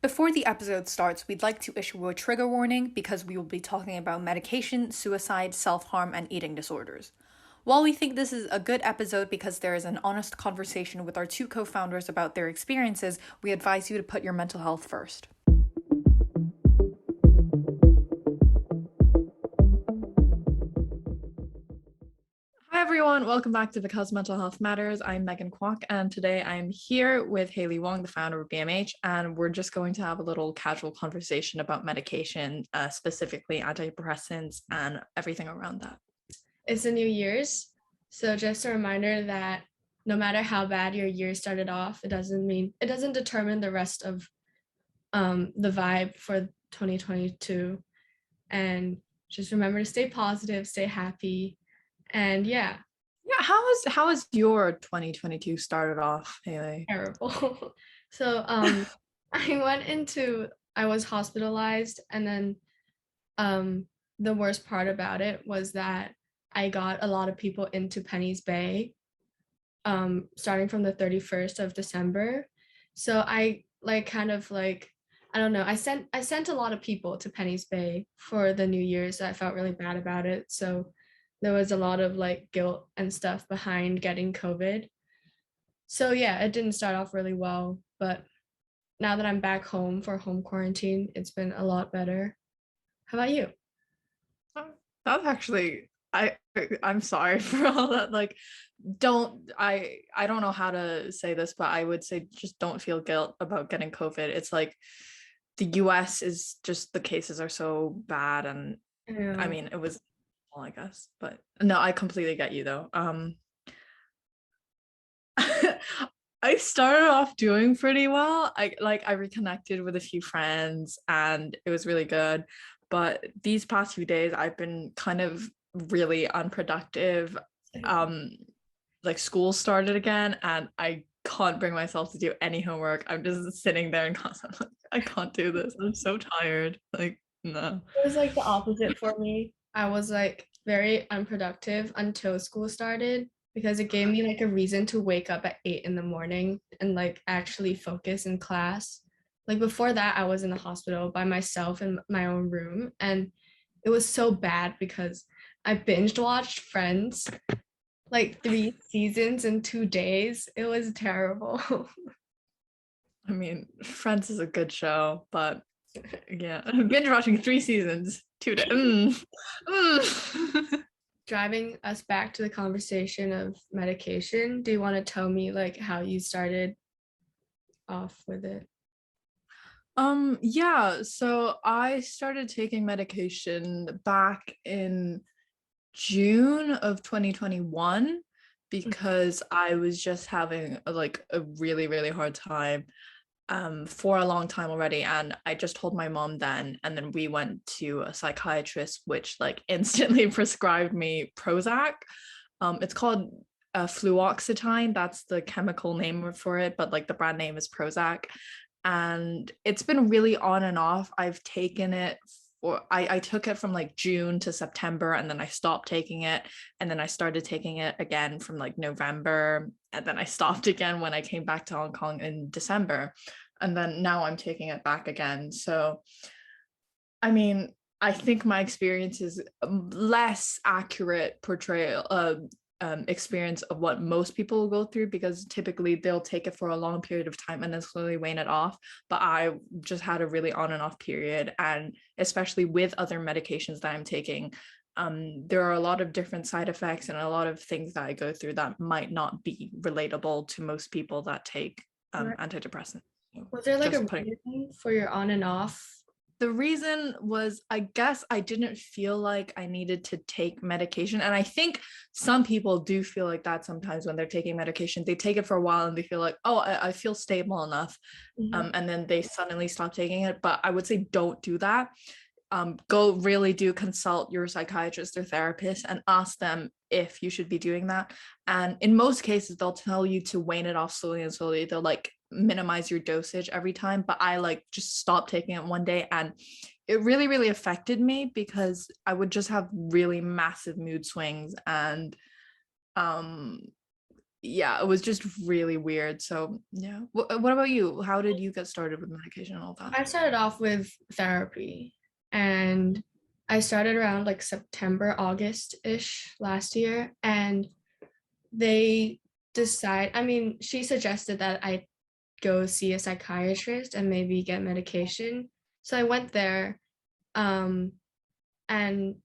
Before the episode starts, we'd like to issue a trigger warning because we will be talking about medication, suicide, self harm, and eating disorders. While we think this is a good episode because there is an honest conversation with our two co founders about their experiences, we advise you to put your mental health first. Hi everyone, welcome back to Because Mental Health Matters. I'm Megan Kwok, and today I'm here with Hailey Wong, the founder of BMH, and we're just going to have a little casual conversation about medication, specifically antidepressants and everything around that. It's the New Year's, so just a reminder that no matter how bad your year started off, it doesn't determine the rest of the vibe for 2022. And just remember to stay positive, stay happy, and yeah, Yeah, how has your 2022 started off, Hailey? terrible. So I was hospitalized, and then the worst part about it was that I got a lot of people into Penny's Bay starting from the 31st of December. So I I don't know, I sent a lot of people to Penny's Bay for the New Year's. I felt really bad about it. So there was a lot of like guilt and stuff behind getting COVID. So yeah, it didn't start off really well, but now that I'm back home for home quarantine, it's been a lot better. How about you? That's actually I'm sorry for all that. Like, I don't know how to say this, but I would say just don't feel guilt about getting COVID. It's like the US is just the cases are so bad, and I Yeah. mean it was all, I guess, but no, I completely get you though. I started off doing pretty well. I reconnected with a few friends and it was really good. But these past few days I've been kind of really unproductive. Um like school started again and I can't bring myself to do any homework. I'm just sitting there and constantly like, I can't do this. I'm so tired. Like, no. It was like the opposite for me. I was like very unproductive until school started because it gave me like a reason to wake up at 8 in the morning and like actually focus in class. Like before that, I was in the hospital by myself in my own room, and it was so bad because I binged watched Friends like 3 seasons in 2 days. It was terrible. I mean, Friends is a good show, but yeah, binge watching 3 seasons, 2 days. Driving us back to the conversation of medication, do you want to tell me like how you started off with it? Yeah, so I started taking medication back in June of 2021 because I was just having like a really hard time for a long time already, and I just told my mom then, and then we went to a psychiatrist which like instantly prescribed me Prozac. It's called fluoxetine, that's the chemical name for it, but like the brand name is Prozac, and it's been really on and off. I've taken it for I took it from like June to September, and then I stopped taking it, and then I started taking it again from like November, and then I stopped again when I came back to Hong Kong in December, and then now I'm taking it back again. So I mean, I think my experience is less accurate portrayal experience of what most people will go through, because typically they'll take it for a long period of time and then slowly wane it off. But I just had a really on and off period, and especially with other medications that I'm taking, there are a lot of different side effects and a lot of things that I go through that might not be relatable to most people that take Right. antidepressants. So Was there like just a putting reason for your on and off? the reason was, I guess I didn't feel like I needed to take medication. And I think some people do feel like that sometimes when they're taking medication. They take it for a while and they feel like, oh, I feel stable enough. Mhm. And then they suddenly stop taking it. But I would say don't do that. Go really do consult your psychiatrist or therapist and ask them if you should be doing that. And in most cases, they'll tell you to wane it off slowly and slowly. They'll like minimize your dosage every time. But I like just stopped taking it one day, and it really affected me because I would just have really massive mood swings, and um yeah, it was just really weird. So yeah. What about you? How did you get started with medication and all that? I started off with therapy, and I started around like September, August-ish last year, and they I mean, she suggested that I go see a psychiatrist and maybe get medication. So I went there, um, and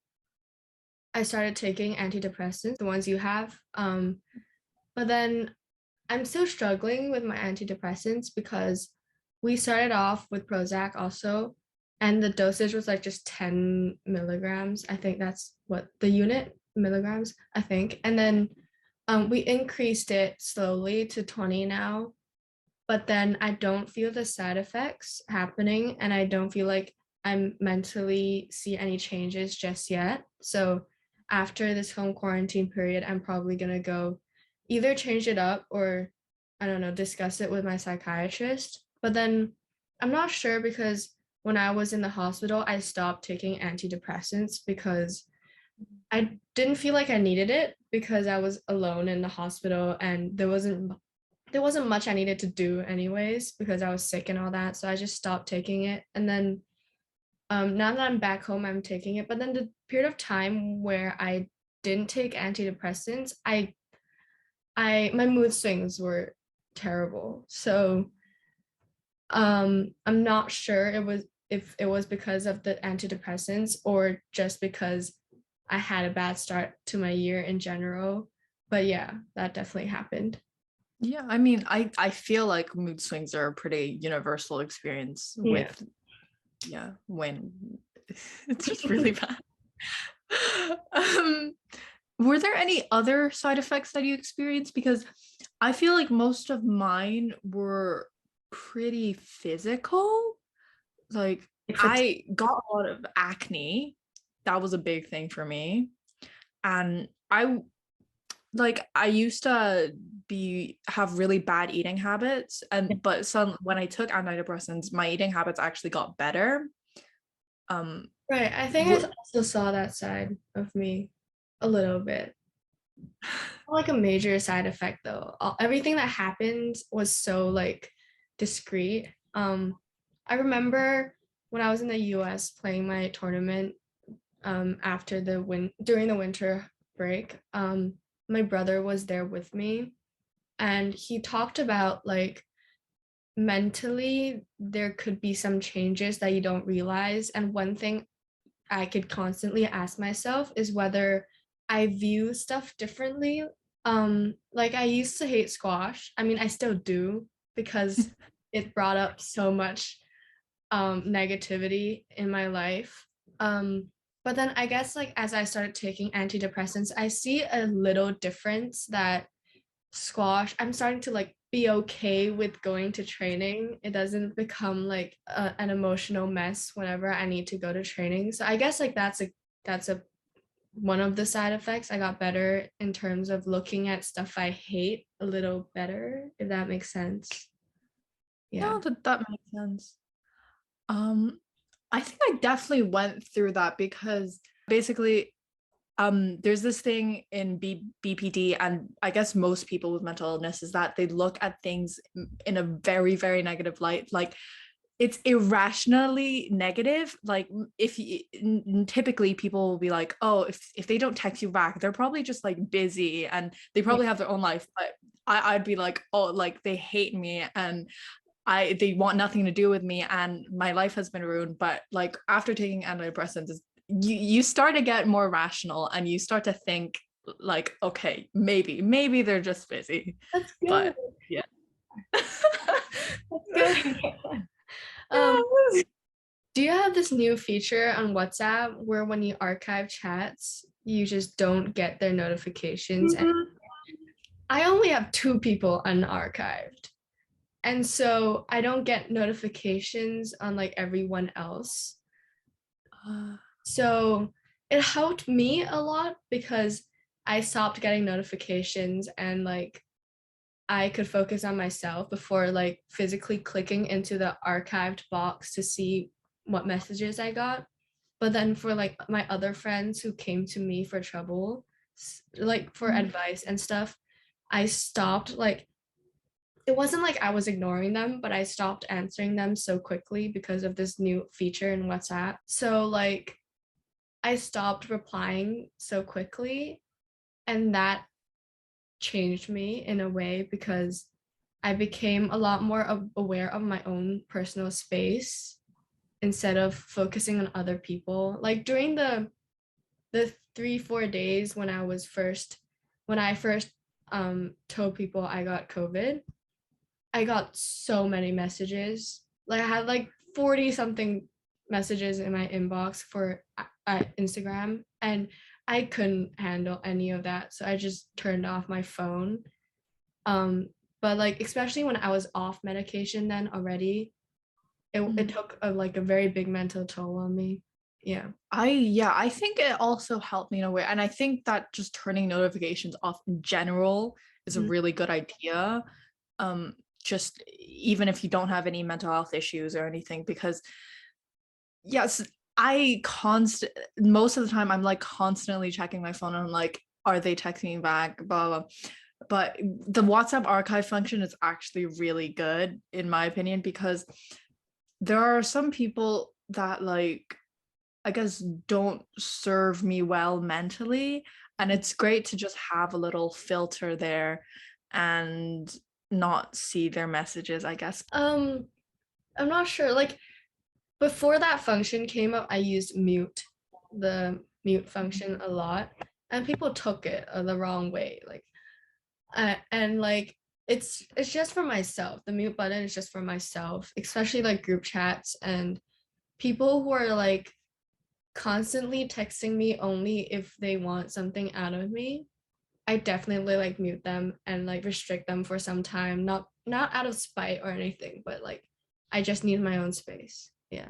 I started taking antidepressants, the ones you have. But then I'm still struggling with my antidepressants because we started off with Prozac also, and the dosage was like just 10 milligrams. I think that's what the unit milligrams, I think. And then we increased it slowly to 20 now, but then I don't feel the side effects happening, and I don't feel like I'm mentally see any changes just yet. So after this home quarantine period, I'm probably gonna go either change it up or I don't know, discuss it with my psychiatrist. But then I'm not sure because when I was in the hospital, I stopped taking antidepressants because I didn't feel like I needed it because I was alone in the hospital and there wasn't much I needed to do anyways because I was sick and all that. So I just stopped taking it. And then now that I'm back home, I'm taking it. But then the period of time where I didn't take antidepressants, I my mood swings were terrible. So I'm not sure if it was because of the antidepressants or just because I had a bad start to my year in general. But yeah, that definitely happened. Yeah, I mean, I feel like mood swings are a pretty universal experience Yeah. with, yeah, when it's just really bad. Um, were there any other side effects that you experienced? Because I feel like most of mine were pretty physical. Like If it's I got a lot of acne. That was a big thing for me. And I used to be have really bad eating habits, and but some when I took antidepressants, my eating habits actually got better. Um, right, I think I wh- also saw that side of me a little bit. Not like a major side effect though. Everything that happened was so like discreet. I remember when I was in the US playing my tournament after during the winter break. My brother was there with me, and he talked about like mentally there could be some changes that you don't realize. And one thing I could constantly ask myself is whether I view stuff differently. Like I used to hate squash. I mean, I still do because it brought up so much negativity in my life. But then I guess like as I started taking antidepressants, I see a little difference that I'm starting to like be okay with going to training. It doesn't become like an emotional mess whenever I need to go to training. So I guess like that's a one of the side effects. I got better in terms of looking at stuff I hate a little better, if that makes sense. Yeah. no, that makes sense. Um, I think I definitely went through that because basically, there's this thing in BPD, and I guess most people with mental illness is that they look at things in a very, very negative light. Like it's irrationally negative. Like if you, typically people will be like, oh, if they don't text you back, they're probably just like busy and they Yeah. probably have their own life. But I'd be like, oh, like they hate me and they want nothing to do with me and my life has been ruined. But like after taking antidepressants, you start to get more rational and you start to think like, okay, maybe they're just busy. That's good. But yeah. That's good. Um, do you have this new feature on WhatsApp where when you archive chats, you just don't get their notifications? And Mhm. I only have two people unarchived. And so I don't get notifications on like everyone else. So it helped me a lot because I stopped getting notifications and like I could focus on myself before like physically clicking into the archived box to see what messages I got. But then for like my other friends who came to me for trouble, like for advice and stuff, I stopped like it wasn't like I was ignoring them, but I stopped answering them so quickly because of this new feature in WhatsApp. So like I stopped replying so quickly, and that changed me in a way because I became a lot more aware of my own personal space instead of focusing on other people. Like during the 3-4 days when I first told people I got COVID, I got so many messages. Like I had like 40 something messages in my inbox for Instagram, and I couldn't handle any of that. So I just turned off my phone. Um, but like especially when I was off medication then already, it took like a very big mental toll on me. Yeah. I think it also helped me in a way. And I think that just turning notifications off in general is a Mhm. really good idea. Just even if you don't have any mental health issues or anything, because yes, most of the time I'm like constantly checking my phone and I'm like, are they texting me back? Blah, blah. But the WhatsApp archive function is actually really good in my opinion, because there are some people that like I guess don't serve me well mentally. And it's great to just have a little filter there and not see their messages, I guess. Um, I'm not sure. Like before that function came up, I used the mute function a lot, and people took it the wrong way. Like, and like it's just for myself. The mute button is just for myself, especially like group chats and people who are like constantly texting me only if they want something out of me. I definitely like mute them and like restrict them for some time, not out of spite or anything, but like I just need my own space. Yeah.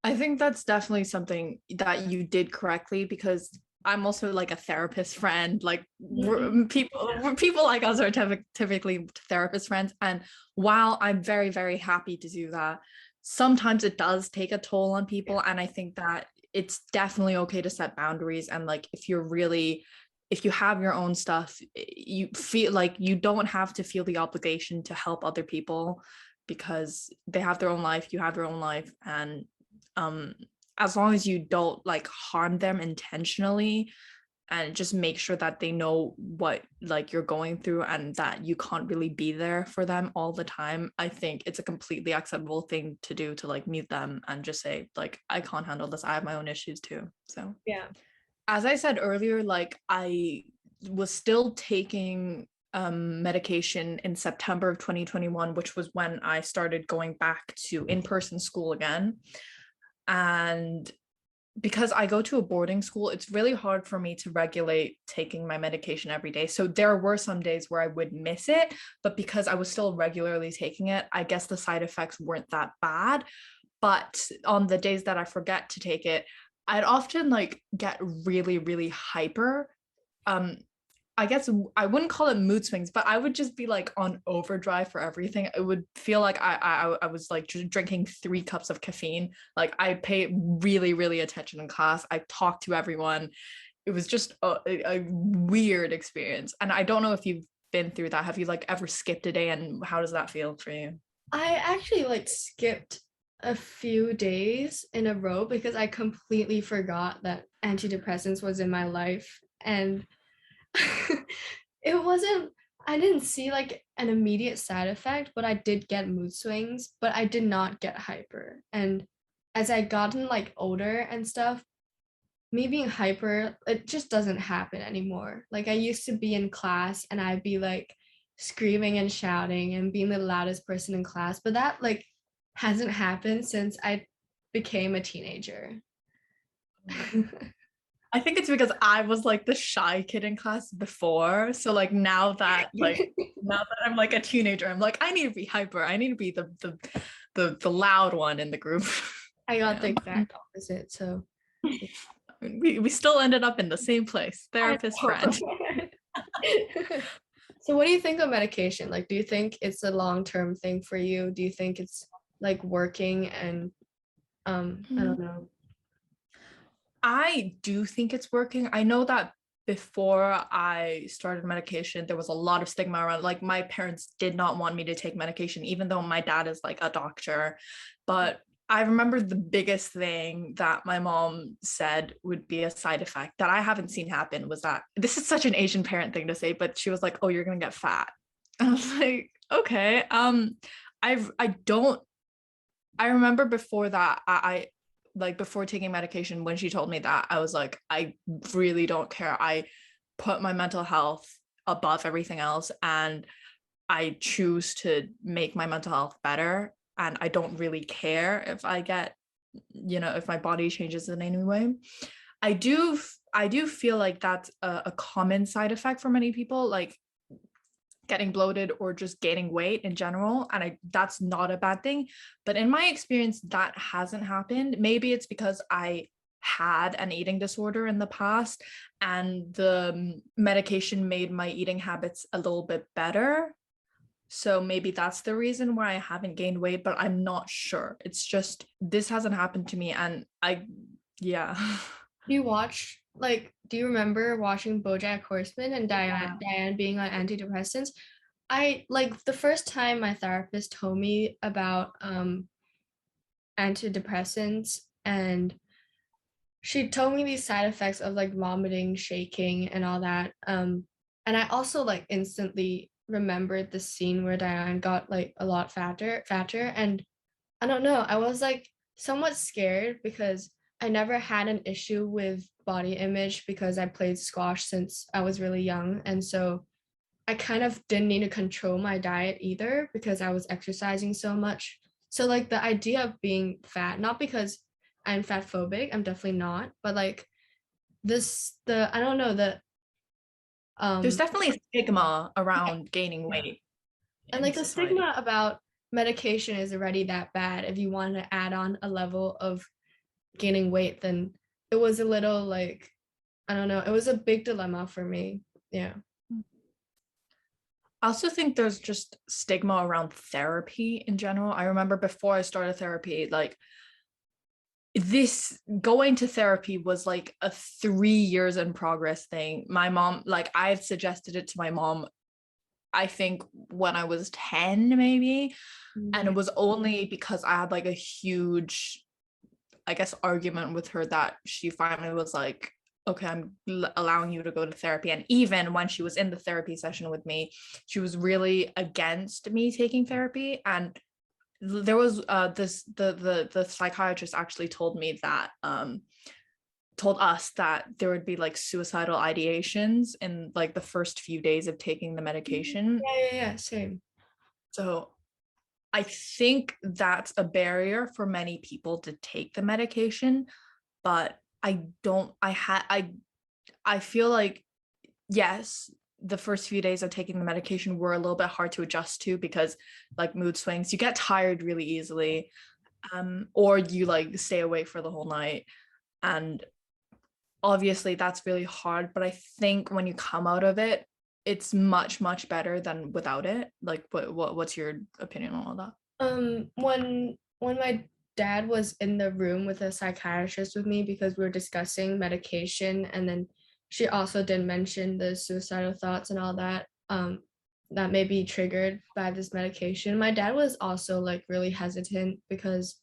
I think that's definitely something that you did correctly, because I'm also like a therapist friend. Like people like us are typically therapist friends. And while I'm very, very happy to do that, sometimes it does take a toll on people. And I think that it's definitely okay to set boundaries. And like if you have your own stuff, you feel like you don't have to feel the obligation to help other people because they have their own life, you have your own life, and um as long as you don't like harm them intentionally, and just make sure that they know what like you're going through and that you can't really be there for them all the time, I think it's a completely acceptable thing to do, to like mute them and just say like, I can't handle this, I have my own issues too. So Yeah. as I said earlier, like I was still taking medication in September of 2021, which was when I started going back to in-person school again. And because I go to a boarding school, it's really hard for me to regulate taking my medication every day. So there were some days where I would miss it, but because I was still regularly taking it, I guess the side effects weren't that bad. But on the days that I forget to take it, I'd often like get really, really hyper. Um, I guess I wouldn't call it mood swings, but I would just be like on overdrive for everything. It would feel like I was like just drinking 3 cups of caffeine. Like I pay really, really attention in class. I talked to everyone. It was just a weird experience. And I don't know if you've been through that. Have you like ever skipped a day, and how does that feel for you? I actually like skipped a few days in a row because I completely forgot that antidepressants was in my life. And it wasn't, I didn't see like an immediate side effect, but I did get mood swings, but I did not get hyper. And as I gotten like older and stuff, me being hyper, it just doesn't happen anymore. Like I used to be in class and I'd be like screaming and shouting and being the loudest person in class, but that like hasn't happened since I became a teenager. I think it's because I was like the shy kid in class before. So like now that I'm like a teenager, I'm like, I need to be hyper. I need to be the loud one in the group. I got the Yeah. exact opposite. So We still ended up in the same place, I therapist friend. know. So what do you think of medication? Like, do you think it's a long-term thing for you? Do you think it's like working and I don't know. I do think it's working. I know that before I started medication, there was a lot of stigma around, like my parents did not want me to take medication, even though my dad is like a doctor. But I remember the biggest thing that my mom said would be a side effect that I haven't seen happen was that, this is such an Asian parent thing to say, but she was like, "Oh, you're gonna get fat." And I was like, okay. I don't, I remember before that, I like before taking medication, when she told me that, I was like, I really don't care. I put my mental health above everything else, and I choose to make my mental health better. And I don't really care if I get, if my body changes in any way. I do feel like that's a common side effect for many people, like getting bloated or just gaining weight in general, and that's not a bad thing. But in my experience, that hasn't happened. Maybe it's because I had an eating disorder in the past, and the medication made my eating habits a little bit better. So maybe that's the reason why I haven't gained weight, but I'm not sure. It's just this hasn't happened to me, and yeah. Do you remember watching BoJack Horseman and Yeah. Diane being on antidepressants? I like the first time my therapist told me about antidepressants, and she told me these side effects of like vomiting, shaking, and all that. And I also like instantly remembered the scene where Diane got like a lot fatter, and I don't know, I was like somewhat scared because I never had an issue with body image because I played squash since I was really young, and so I kind of didn't need to control my diet either because I was exercising so much. So like the idea of being fat, not because I'm fat phobic, I'm definitely not, but like this the I don't know the There's um definitely a stigma yeah, around gaining yeah. weight And in like the society. stigma about medication is already that bad. If you want to add on a level of gaining weight, then it was a little like I don't know, it was a big dilemma for me. Yeah. I also think there's just stigma around therapy in general. I remember before I started therapy, like this going to therapy was like a 3 years in progress thing. My mom, like I had suggested it to my mom, I think when I was 10, maybe. And Mhm. it was only because I had like a huge, I guess, argument with her that she finally was like, okay, I'm allowing you to go to therapy. And even when she was in the therapy session with me, she was really against me taking therapy. And there was this the psychiatrist actually told me that told us that there would be like suicidal ideations in like the first few days of taking the medication. Yeah, yeah, yeah, same. So I think that's a barrier for many people to take the medication, but I don't I feel like, yes, the first few days of taking the medication were a little bit hard to adjust to because like mood swings, you get tired really easily, or you like stay awake for the whole night. And obviously that's really hard, but I think when you come out of it, it's much better than without it. Like what's your opinion on all that? When my dad was in the room with a psychiatrist with me because we were discussing medication, and then she also did mention the suicidal thoughts and all that, that may be triggered by this medication. My dad was also like really hesitant because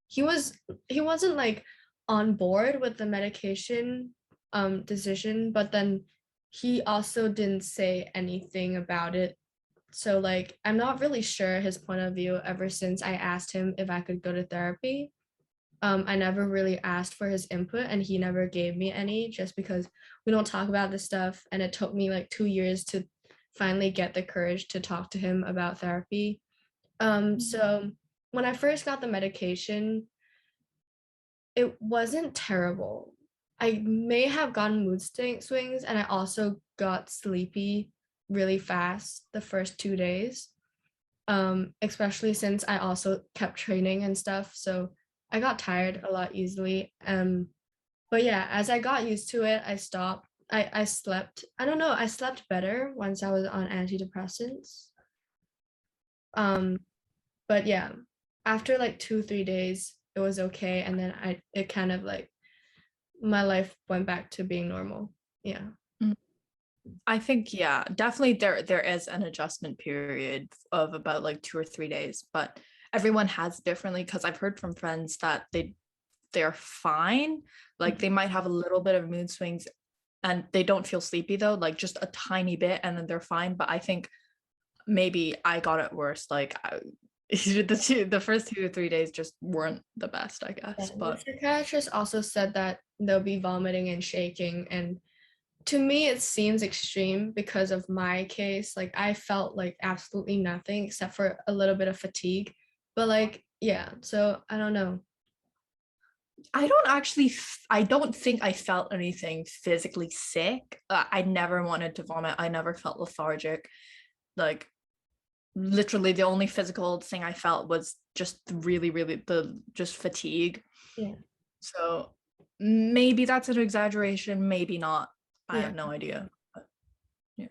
he was he wasn't like on board with the medication decision, but then he also didn't say anything about it. So like I'm not really sure his point of view ever since I asked him if I could go to therapy. I never really asked for his input and he never gave me any just because we don't talk about this stuff, and it took me like 2 years to finally get the courage to talk to him about therapy. So when I first got the medication, it wasn't terrible. I may have gotten swings, and I also got sleepy really fast the first 2 days, especially since I also kept training and stuff. So I got tired a lot easily. But yeah, as I got used to it, I stopped. I slept. I don't know. I slept better once I was on antidepressants. Um, but yeah, after like 2 3 days, it was okay, and then it kind of like my life went back to being normal. Yeah. I think, yeah, definitely there is an adjustment period of about like 2 or 3 days, but everyone has differently because I've heard from friends that they're fine. Like they might have a little bit of mood swings and they don't feel sleepy though, like just a tiny bit, and then they're fine. But I think maybe I got it worse. The first 2 to 3 days just weren't the best, I Yeah, guess. the But psychiatrist also said that they'll be vomiting and shaking, and to me it seems extreme because of my case. Like I felt like absolutely nothing except for a little bit of fatigue. But like, yeah, so I don't know. I don't think I felt anything physically sick. I never wanted to vomit. I never felt lethargic. Like literally the only physical thing I felt was just really the just fatigue. Yeah. So maybe that's an exaggeration, maybe not. I Yeah. have no idea. But yeah.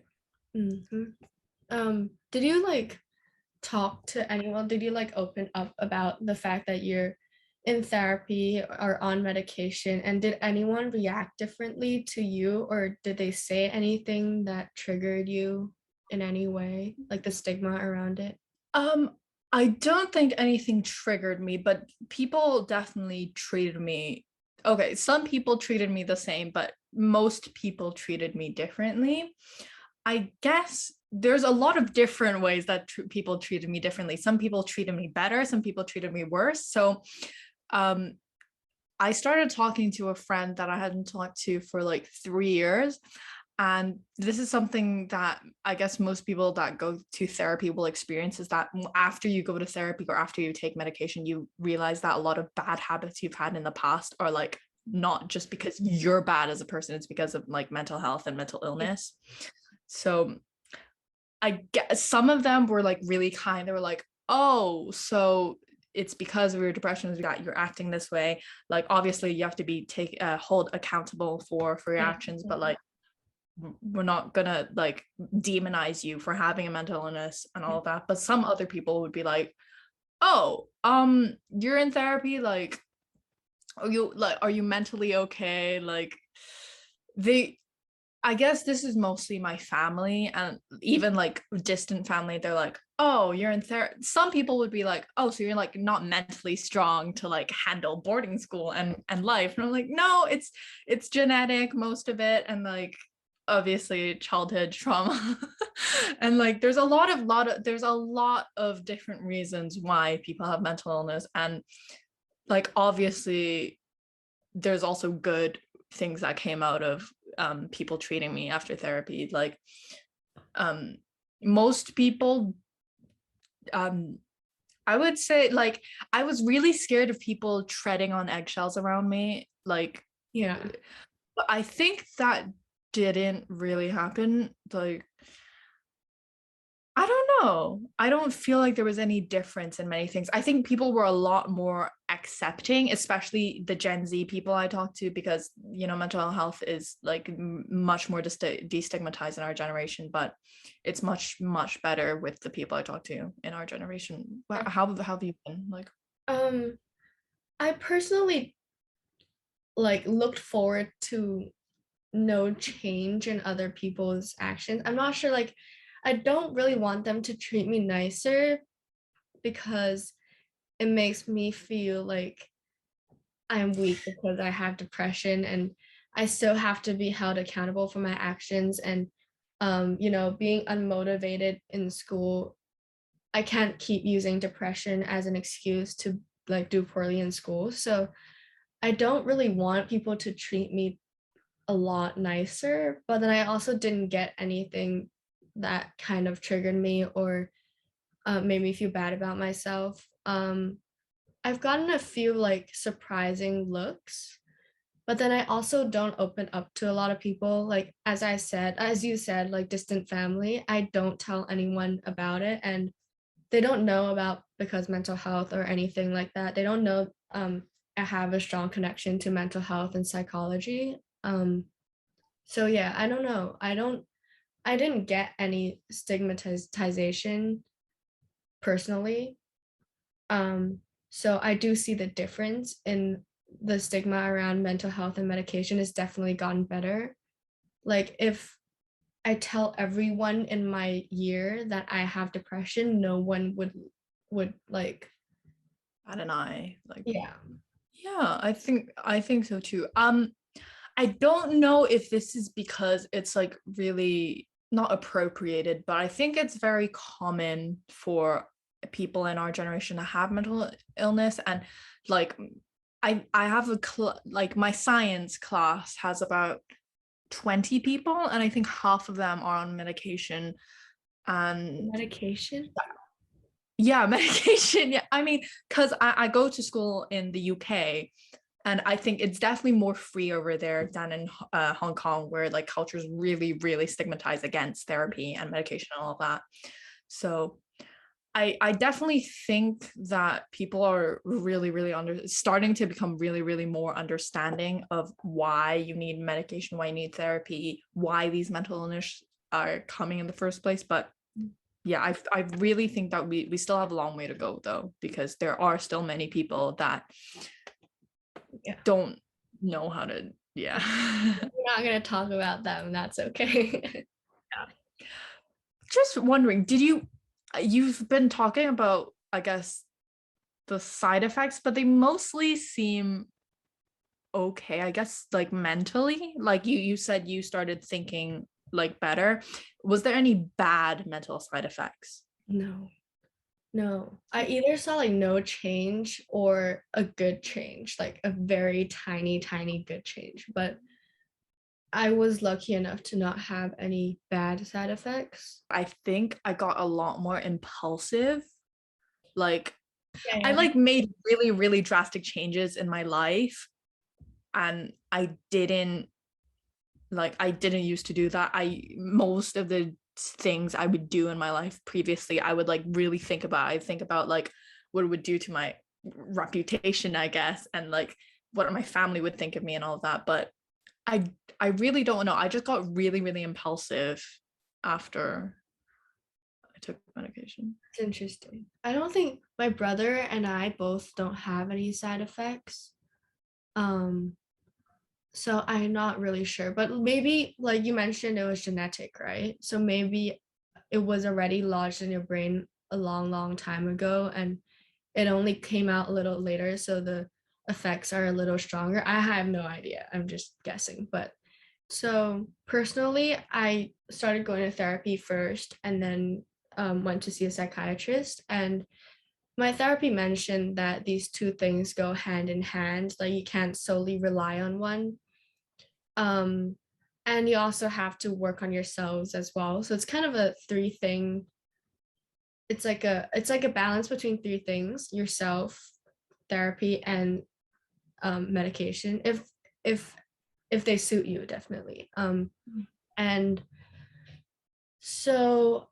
Mhm. Did you like talk to anyone? Did you like open up about the fact that you're in therapy or on medication? And did anyone react differently to you, or did they say anything that triggered you in any way, like the stigma around it? Um, I don't think anything triggered me, but people definitely treated me. Okay, some people treated me the same, but most people treated me differently. I guess there's a lot of different ways that people treated me differently. Some people treated me better, some people treated me worse. So, um, I started talking to a friend that I hadn't talked to for like 3 years. And this is something that I guess most people that go to therapy will experience, is that after you go to therapy or after you take medication, you realize that a lot of bad habits you've had in the past are like not just because you're bad as a person, it's because of like mental health and mental illness. So I guess some of them were like really kind. They were like, oh, so it's because of your depression that you're acting this way. Like obviously you have to be hold accountable for your Yeah. actions, but like we're not gonna like demonize you for having a mental illness and all of that. But some other people would be like, oh, you're in therapy, like are you mentally okay? Like they I guess this is mostly my family, and even like distant family, they're like, oh, you're in therapy. Some people would be like, oh, so you're like not mentally strong to like handle boarding school and life. And I'm like, no, it's genetic, most of it, and like obviously childhood trauma. And like there's a lot of different reasons why people have mental illness. And like obviously there's also good things that came out of people treating me after therapy. Like um, most people, um, I would say, like I was really scared of people treading on eggshells around me. Like, Yeah. but I think that didn't really happen. Like I don't know. I don't feel like there was any difference in many things. I think people were a lot more accepting, especially the Gen Z people I talked to, because, mental health is like much more destigmatized in our generation, but it's much better with the people I talk to in our generation. How have you been? Like, Um, I personally like looked forward to no change in other people's actions. I'm not sure, like, I don't really want them to treat me nicer because it makes me feel like I'm weak because I have depression and I still have to be held accountable for my actions. And, being unmotivated in school, I can't keep using depression as an excuse to like do poorly in school. So I don't really want people to treat me a lot nicer, but then I also didn't get anything that kind of triggered me or made me feel bad about myself. I've gotten a few like surprising looks, but then I also don't open up to a lot of people. Like, as you said, like distant family, I don't tell anyone about it. And they don't know about because mental health or anything like that. They don't know I have a strong connection to mental health and psychology. So yeah, I don't know. I didn't get any stigmatization personally. Um, so I do see the difference in the stigma around mental health and medication has definitely gotten better. Like if I tell everyone in my year that I have depression, no one would like, I don't know. Like, yeah. yeah, I think so too. I don't know if this is because it's like really not appropriated, but I think it's very common for people in our generation to have mental illness. And like I have like my science class has about 20 people, and I think half of them are on medication. And Medication? yeah, medication. Yeah, I mean, because I go to school in the UK, and I think it's definitely more free over there than in Hong Kong, where like culture is really, really stigmatized against therapy and medication and all of that. So I definitely think that people are really, really starting to become really, really more understanding of why you need medication, why you need therapy, why these mental illness are coming in the first place. But yeah, I really think that we still have a long way to go though, because there are still many people that Yeah. don't know how to, yeah. We're not gonna talk about them. That's okay. Just wondering, you've been talking about, I guess, the side effects, but they mostly seem okay, I guess, like mentally. Like you said you started thinking like better. Was there any bad mental side effects? No, no. I either saw like no change or a good change, like a very tiny, tiny good change. But I was lucky enough to not have any bad side effects. I think I got a lot more impulsive. Like I Yeah. like made really, really drastic changes in my life, and I didn't used to do that. I Most of the things I would do in my life previously, I would like really think about. I think about like what it would do to my reputation, I guess, and like what my family would think of me and all of that. But I I really don't know. I just got really, really impulsive after I took medication. It's interesting. I don't think my brother and I both don't have any side effects. Um, so I'm not really sure, but maybe like you mentioned it was genetic, right? So maybe it was already lodged in your brain a long, long time ago and it only came out a little later, so the effects are a little stronger. I have no idea. I'm just guessing, but so personally, I started going to therapy first and then went to see a psychiatrist. And my therapy mentioned that these two things go hand in hand. Like you can't solely rely on one. Um, and you also have to work on yourselves as well. So it's kind of a three thing. It's like a balance between three things: yourself, therapy, and medication. If if they suit you, definitely. And so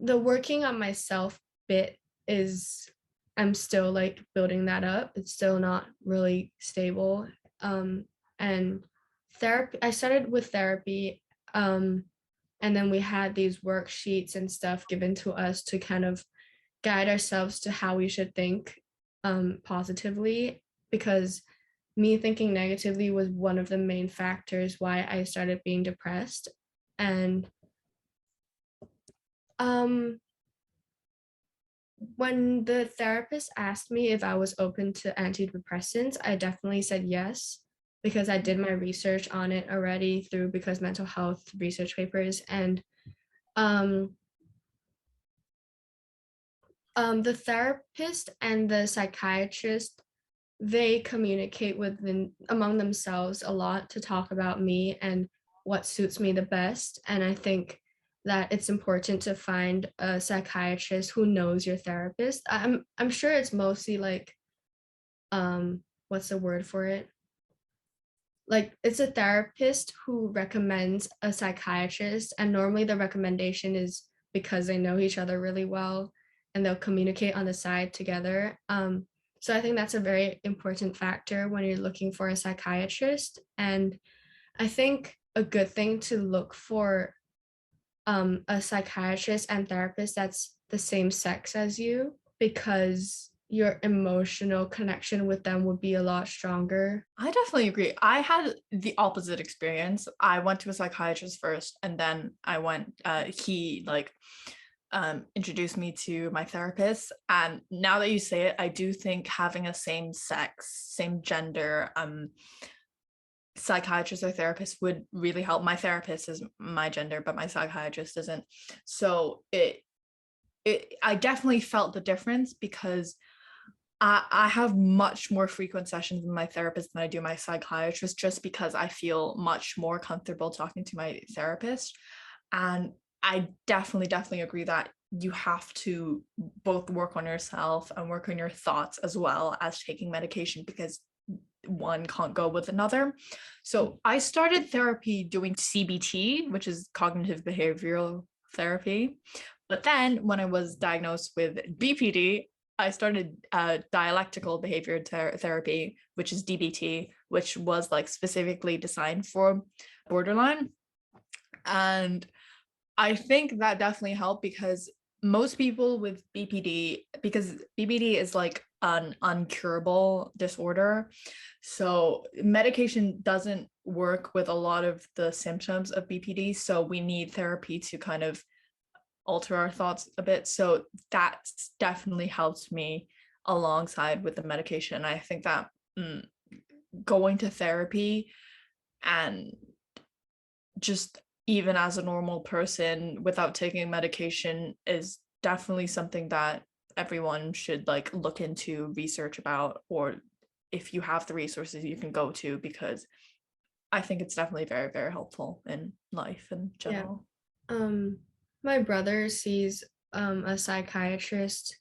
the working on myself bit is I'm still like building that up. It's still not really stable. And therapy, I started with therapy. And then we had these worksheets and stuff given to us to kind of guide ourselves to how we should think positively, because me thinking negatively was one of the main factors why I started being depressed. And um, when the therapist asked me if I was open to antidepressants, I definitely said yes, because I did my research on it already through because mental health research papers. And um, the therapist and the psychiatrist, they communicate within among themselves a lot to talk about me and what suits me the best. And I think that it's important to find a psychiatrist who knows your therapist. I'm sure it's mostly like what's the word for it? Like it's a therapist who recommends a psychiatrist, and normally the recommendation is because they know each other really well and they'll communicate on the side together. So I think that's a very important factor when you're looking for a psychiatrist. And I think a good thing to look for a psychiatrist and therapist that's the same sex as you, because your emotional connection with them would be a lot stronger. I definitely agree. I had the opposite experience. I went to a psychiatrist first, and then he like introduced me to my therapist. And now that you say it, I do think having a same sex, same gender psychiatrist or therapist would really help. My therapist is my gender, but my psychiatrist isn't. So I definitely felt the difference because I have much more frequent sessions with my therapist than I do my psychiatrist, just because I feel much more comfortable talking to my therapist. And I definitely agree that you have to both work on yourself and work on your thoughts as well as taking medication, because one can't go with another. So I started therapy doing CBT, which is cognitive behavioral therapy. But then when I was diagnosed with BPD, I started dialectical behavior therapy, which is DBT, which was like specifically designed for borderline. And I think that definitely helped, because most people with BPD, because BPD is like an uncurable disorder, so medication doesn't work with a lot of the symptoms of BPD. So we need therapy to kind of alter our thoughts a bit. So that's definitely helped me alongside with the medication. I think that mm, going to therapy and just even as a normal person without taking medication is definitely something that everyone should like look into, research about, or if you have the resources you can go to, because I think it's definitely very helpful in life in Yeah. general. Um, my brother sees a psychiatrist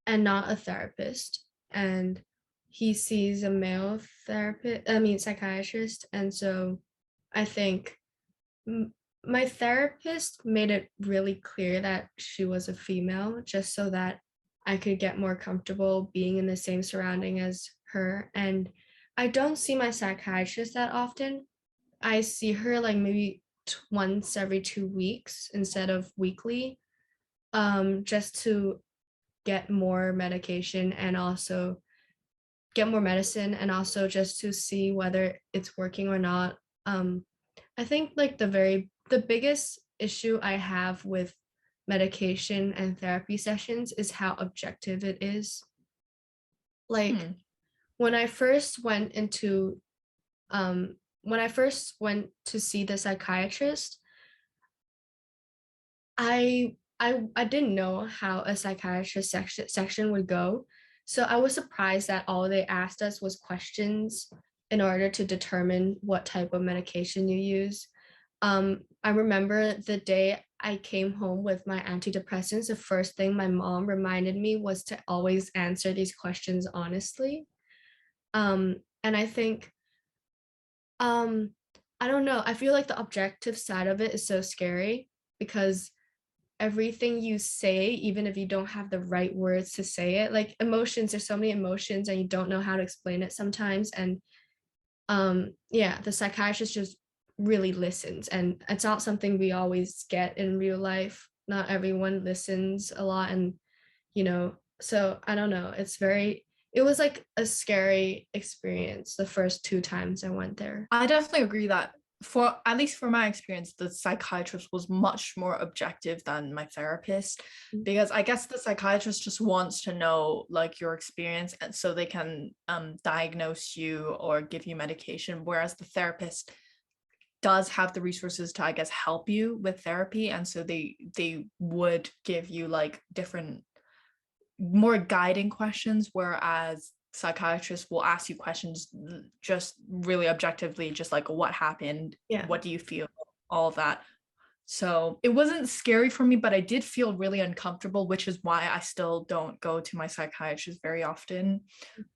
and not a therapist, and he sees a male therapist, I mean psychiatrist, and so I think my therapist made it really clear that she was a female just so that I could get more comfortable being in the same surrounding as her. And I don't see my psychiatrist that often. I see her like maybe once every 2 weeks instead of weekly, just to get more medication and also get more medicine and also just to see whether it's working or not. I think like the biggest issue I have with medication and therapy sessions is how objective it is. Like Hmm. when I first went into when I first went to see the psychiatrist, I didn't know how a psychiatrist section would go. So I was surprised that all they asked us was questions in order to determine what type of medication you use. I remember the day I came home with my antidepressants, the first thing my mom reminded me was to always answer these questions honestly. And I think, um, I don't know, I feel like the objective side of it is so scary because everything you say, even if you don't have the right words to say it, like emotions, there's so many emotions and you don't know how to explain it sometimes. And yeah, the psychiatrist just really listens, and it's not something we always get in real life. Not everyone listens a lot, and so I don't know, it was like a scary experience the first 2 times I went there. I definitely agree that, for at least for my experience, the psychiatrist was much more objective than my therapist, because I guess the psychiatrist just wants to know like your experience, and so they can diagnose you or give you medication, whereas the therapist does have the resources to, I guess, help you with therapy, and so they would give you like different more guiding questions, whereas psychiatrists will ask you questions just really objectively, just like what happened, Yeah. what do you feel, all of that. So it wasn't scary for me, but I did feel really uncomfortable, which is why I still don't go to my psychiatrist very often.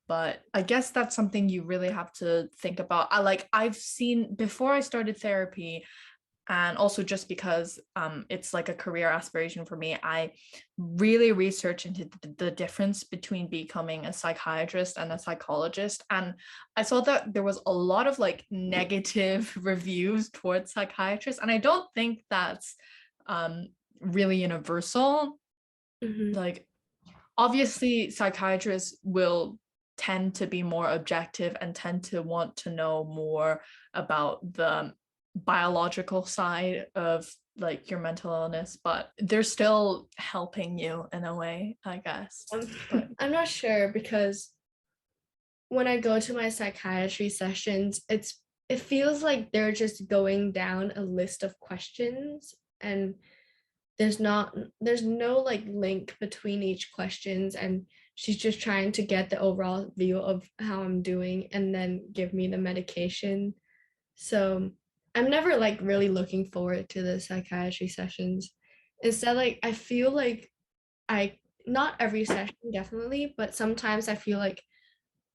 But I guess that's something you really have to think about. I've seen before I started therapy, and also just because it's like a career aspiration for me, I really researched into the difference between becoming a psychiatrist and a psychologist, and I saw that there was a lot of like negative reviews towards psychiatrists, and I don't think that's really universal. Hmm. Like obviously psychiatrists will tend to be more objective and tend to want to know more about the biological side of like your mental illness, but they're still helping you in a way, I guess. But I'm not sure because when I go to my psychiatry sessions, it feels like they're just going down a list of questions, and there's no like link between each questions, and she's just trying to get the overall view of how I'm doing and then give me the medication. So I'm never like really looking forward to the psychiatry sessions. Instead, like I feel like I not every session definitely, but sometimes I feel like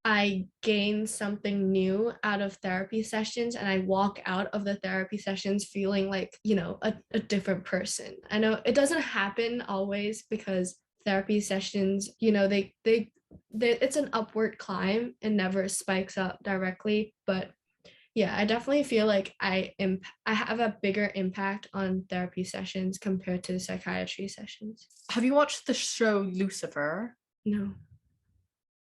I gain something new out of therapy sessions, and I walk out of the therapy sessions feeling like, a different person. I know it doesn't happen always because therapy sessions, they it's an upward climb and never spikes up directly. But yeah, I definitely feel like I have a bigger impact on therapy sessions compared to psychiatry sessions. have you watched the show Lucifer? No.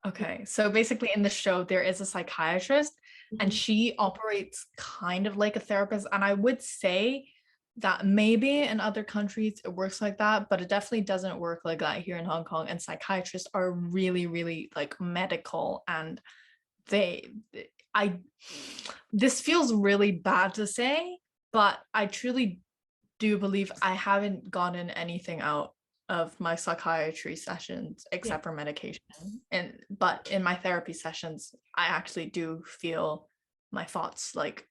Okay, so basically in the show, there is a psychiatrist and Mhm. she operates kind of like a therapist. And I would say that maybe in other countries it works like that, but it definitely doesn't work like that here in Hong Kong. And psychiatrists are really, really like medical and they, I, this feels really bad to say, but I truly do believe I haven't gotten anything out of my psychiatry sessions Yeah. except for medication. And but in my therapy sessions, I actually do feel my thoughts like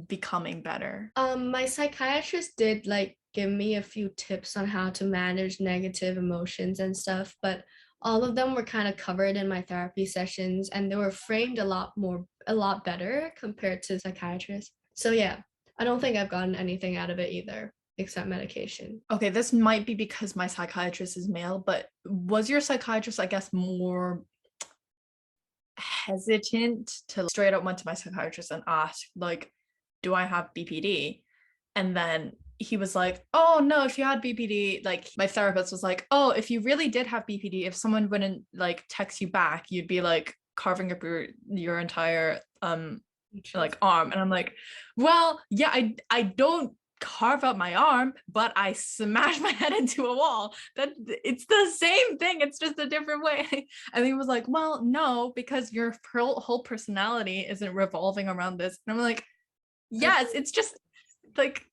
becoming better. My psychiatrist did like give me a few tips on how to manage negative emotions and stuff, but all of them were kind of covered in my therapy sessions, and they were framed a lot better compared to psychiatrists. So yeah, I don't think I've gotten anything out of it either, except medication. Okay, this might be because my psychiatrist is male, but was your psychiatrist, I guess, more hesitant to straight up went to my psychiatrist and asked, like, do I have BPD? And then he was like, oh no, if you had BPD, like my therapist was like, oh, if you really did have BPD, if someone wouldn't like text you back, you'd be like carving up your entire like arm. And I'm like, well, yeah, I don't carve up my arm, but I smash my head into a wall. That it's the same thing, it's just a different way. And he was like, well, no, because your whole personality isn't revolving around this. And I'm like, yes, it's just like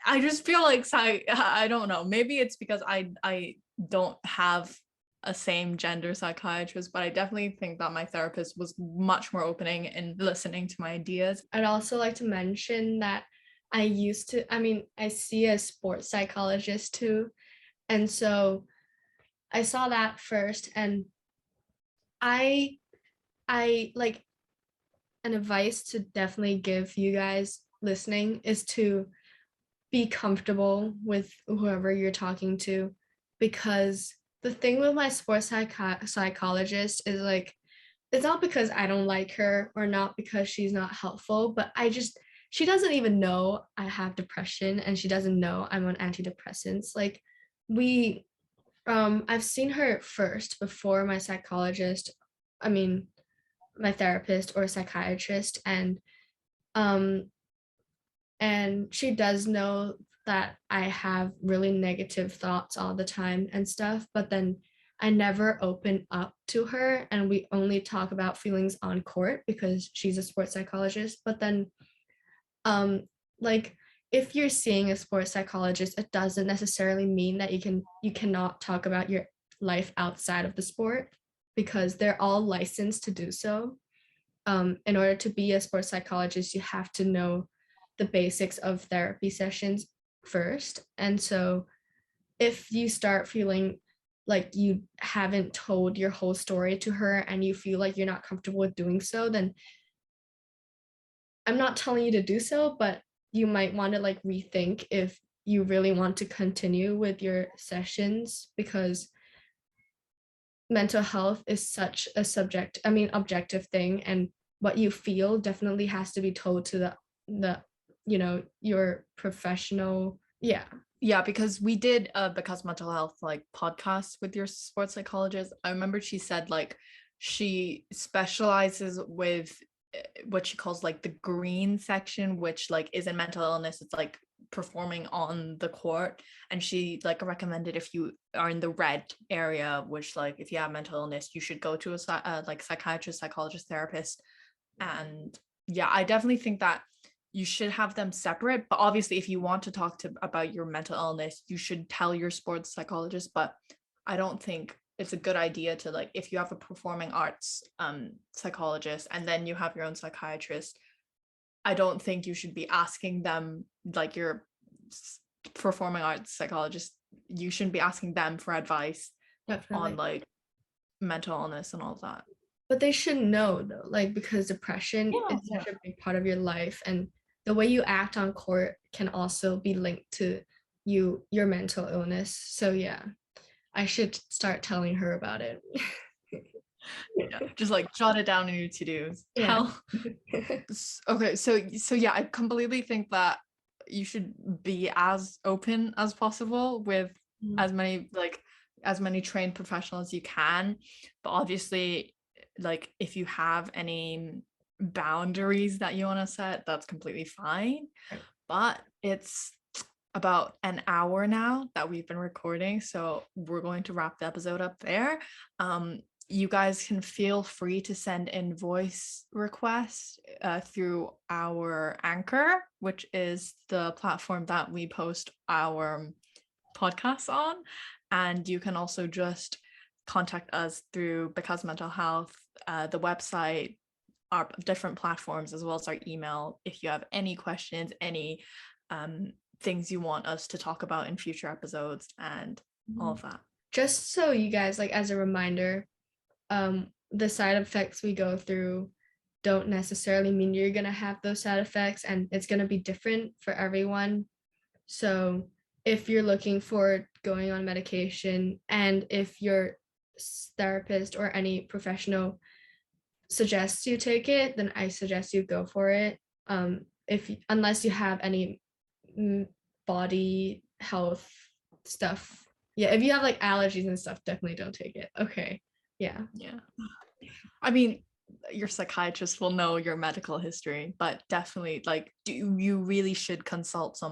I just feel like I don't know. Maybe it's because I don't have a same gender psychiatrist, but I definitely think that my therapist was much more opening and listening to my ideas. I'd also like to mention that I mean, I see a sports psychologist too. And so I saw that first, and I I like an advice to definitely give you guys listening is to be comfortable with whoever you're talking to, because the thing with my psychologist is like it's not because I don't like her or not because she's not helpful, but she doesn't even know I have depression, and she doesn't know I'm on antidepressants. Like we I've seen her first before my psychologist, I mean my therapist or psychiatrist, um and she does know that I have really negative thoughts all the time and stuff, but then I never open up to her, and we only talk about feelings on court because she's a sports psychologist. But then um like if you're seeing a sports psychologist, it doesn't necessarily mean that you cannot talk about your life outside of the sport, because they're all licensed to do so. In order to be a sports psychologist, you have to know the basics of therapy sessions first. And so if you start feeling like you haven't told your whole story to her and you feel like you're not comfortable with doing so, then I'm not telling you to do so, but you might want to like rethink if you really want to continue with your sessions, because mental health is such a objective thing, and what you feel definitely has to be told to the your professional. Yeah. Yeah, because we did because mental health like podcast with your sports psychologist. I remember she said like she specializes with what she calls like the green section, which like isn't mental illness. It's like performing on the court. And she like recommended if you are in the red area, which like if you have mental illness, you should go to a like psychiatrist, psychologist, therapist. And yeah, I definitely think that you should have them separate, but obviously if you want to talk to about your mental illness, you should tell your sports psychologist. But I don't think it's a good idea to like if you have a performing arts psychologist and then you have your own psychiatrist, I don't think you should be asking them like your performing arts psychologist, you shouldn't be asking them for advice on Definitely. like mental illness and all that. But they should know though, like because depression Yeah, is yeah. such a big part of your life, and the way you act on court can also be linked to your mental illness. So yeah, I should start telling her about it. Yeah, just like jot it down in your to-dos. Yeah. Tell okay, so yeah, I completely think that you should be as open as possible with Mm, as many trained professionals as you can. But obviously, like if you have any boundaries that you want to set, that's completely fine. right. But it's about an hour now that we've been recording, so we're going to wrap the episode up there. You guys can feel free to send in voice requests through our Anchor, which is the platform that we post our podcasts on. And you can also just contact us through Because Mental Health, the website, our different platforms, as well as our email. If you have any questions, any things you want us to talk about in future episodes, and all Mhm. of that. Just so you guys, like as a reminder, the side effects we go through don't necessarily mean you're gonna have those side effects, and it's gonna be different for everyone. So if you're looking for going on medication, and if your therapist or any professional suggests you take it, then I suggest you go for it. If unless you have any body health stuff, yeah. If you have like allergies and stuff, definitely don't take it. Okay, yeah. Yeah. I mean, your psychiatrist will know your medical history, but definitely, like, you really should consult someone